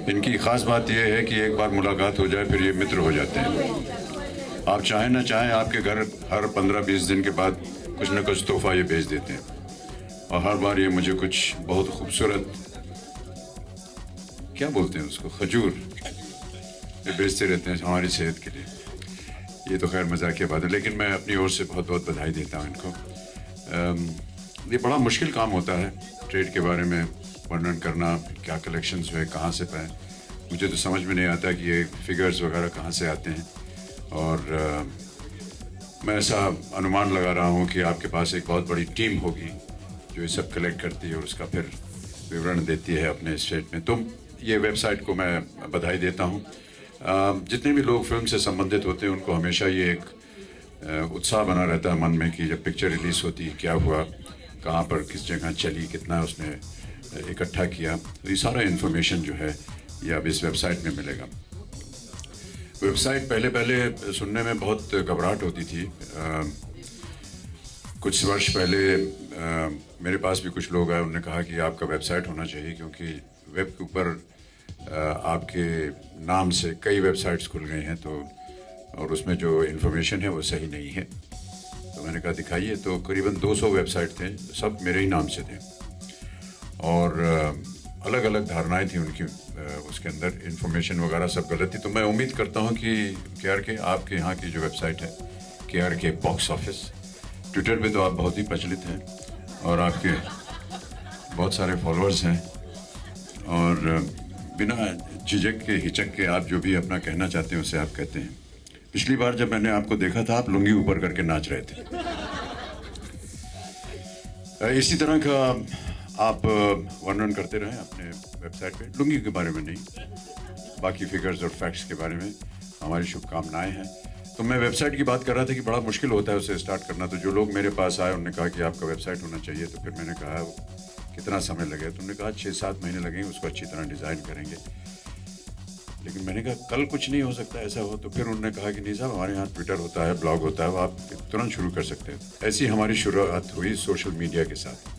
इनकी ख़ास बात यह है कि एक बार मुलाकात हो जाए फिर ये मित्र हो जाते हैं। आप चाहें ना चाहें आपके घर हर 15-20 दिन के बाद कुछ न कुछ तोहफा ये भेज देते हैं और हर बार ये मुझे कुछ बहुत खूबसूरत, क्या बोलते हैं उसको, खजूर ये भेजते रहते हैं हमारी सेहत के लिए। ये तो खैर मजाक की बात है, लेकिन मैं अपनी ओर से बहुत बहुत बधाई देता हूँ इनको। ये बड़ा मुश्किल काम होता है ट्रेड के बारे में वर्णन करना, क्या कलेक्शंस हुए, कहाँ से पाए। मुझे तो समझ में नहीं आता कि ये फिगर्स वगैरह कहाँ से आते हैं। और मैं ऐसा अनुमान लगा रहा हूँ कि आपके पास एक बहुत बड़ी टीम होगी जो ये सब कलेक्ट करती है और उसका फिर विवरण देती है अपने स्टेट में। तो ये वेबसाइट को मैं बधाई देता हूँ। जितने भी लोग फिल्म से संबंधित होते हैं उनको हमेशा ये एक उत्साह बना रहता है मन में कि जब पिक्चर रिलीज़ होती है क्या हुआ, कहाँ पर किस जगह चली, कितना उसने इकट्ठा किया। तो ये सारा इन्फॉर्मेशन जो है ये अब इस वेबसाइट में मिलेगा। वेबसाइट पहले सुनने में बहुत घबराहट होती थी। कुछ वर्ष पहले मेरे पास भी कुछ लोग आए, उन्होंने कहा कि आपका वेबसाइट होना चाहिए क्योंकि वेब के ऊपर आपके नाम से कई वेबसाइट्स खुल गए हैं, तो और उसमें जो इन्फॉर्मेशन है वो सही नहीं है। तो मैंने कहा दिखाइए। तो करीबन 200 वेबसाइट थे, सब मेरे ही नाम से थे और अलग अलग धारणाएं थी उनकी, उसके अंदर इन्फॉर्मेशन वगैरह सब गलत थी। तो मैं उम्मीद करता हूं कि KRK आपके यहाँ की जो वेबसाइट है KRK बॉक्स ऑफिस, ट्विटर पे तो आप बहुत ही प्रचलित हैं और आपके बहुत सारे फॉलोअर्स हैं और बिना झिझक के हिचक के आप जो भी अपना कहना चाहते हैं उसे आप कहते हैं। पिछली बार जब मैंने आपको देखा था आप लुंगी ऊपर करके नाच रहे थे। इसी तरह का आप वर्णन करते रहें अपने वेबसाइट पे, लुंगी के बारे में नहीं, बाकी फिगर्स और फैक्ट्स के बारे में हमारी शुभकामनाएं हैं। तो मैं वेबसाइट की बात कर रहा था कि बड़ा मुश्किल होता है उसे स्टार्ट करना। तो जो लोग मेरे पास आए उन्होंने कहा कि आपका वेबसाइट होना चाहिए। तो फिर मैंने कहा कितना समय लगेगा? तो उन्होंने कहा 6-7 महीने लगेंगे, उसको अच्छी तरह डिज़ाइन करेंगे। लेकिन मैंने कहा कल कुछ नहीं हो सकता ऐसा हो। तो फिर उन्होंने कहा कि नहीं साहब, हमारे यहाँ ट्विटर होता है, ब्लॉग होता है, वो आप तुरंत शुरू कर सकते हैं। ऐसी हमारी शुरुआत हुई सोशल मीडिया के साथ।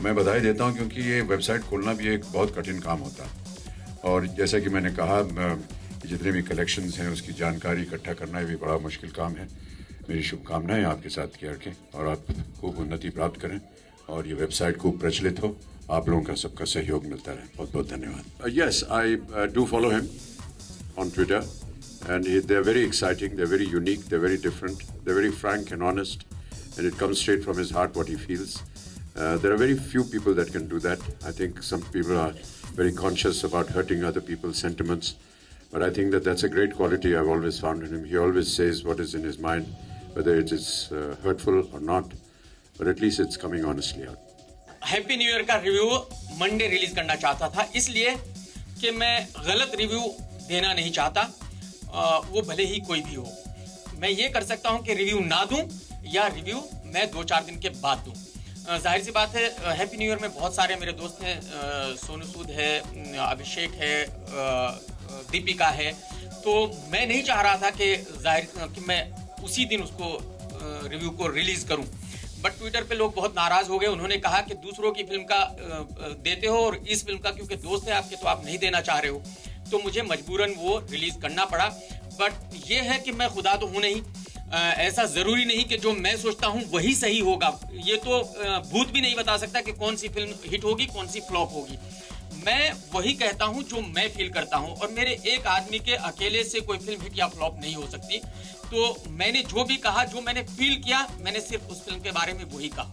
मैं बधाई देता हूँ क्योंकि ये वेबसाइट खोलना भी एक बहुत कठिन काम होता है और जैसा कि मैंने कहा जितने भी कलेक्शंस हैं उसकी जानकारी इकट्ठा करना भी बड़ा मुश्किल काम है। मेरी शुभकामनाएं आपके साथ KRK, और आप खूब उन्नति प्राप्त करें और ये वेबसाइट खूब प्रचलित हो। आप लोगों का सबका सहयोग मिलता रहे। बहुत बहुत धन्यवाद। Yes, I do follow him on Twitter and they're very exciting, they're very unique, they're very different, they're very frank and honest, and it comes straight from his heart what he feels. There are very few people that can do that. I think some people are very conscious about hurting other people's sentiments, but I think that that's a great quality I've always found in him. He always says what is in his mind, whether it is hurtful or not, but at least it's coming honestly out. Happy new year का review Monday release करना चाहता था, इसलिए कि मैं गलत review देना नहीं चाहता, वो भले ही कोई भी हो। मैं ये कर सकता हूं कि रिव्यू ना दूं या रिव्यू मैं 2-4 दिन के बाद दूं। जाहिर सी बात है, हैप्पी न्यू ईयर में बहुत सारे मेरे दोस्त हैं, सोनू सूद है, अभिषेक है, दीपिका है। तो मैं नहीं चाह रहा था कि मैं उसी दिन उसको रिव्यू को रिलीज करूं, बट ट्विटर पे लोग बहुत नाराज हो गए। उन्होंने कहा कि दूसरों की फिल्म का देते हो और इस फिल्म का क्योंकि दोस्त है आपके तो आप नहीं देना चाह रहे हो। तो मुझे मजबूरन वो रिलीज करना पड़ा। बट ये है कि मैं खुदा तो हूं नहीं, ऐसा जरूरी नहीं कि जो मैं सोचता हूं वही सही होगा। ये तो भूत भी नहीं बता सकता कि कौन सी फिल्म हिट होगी, कौन सी फ्लॉप होगी। मैं वही कहता हूं जो मैं फील करता हूं, और मेरे एक आदमी के अकेले से कोई फिल्म हिट या फ्लॉप नहीं हो सकती। तो मैंने जो भी कहा, जो मैंने फील किया, मैंने सिर्फ उस फिल्म के बारे में वही कहा।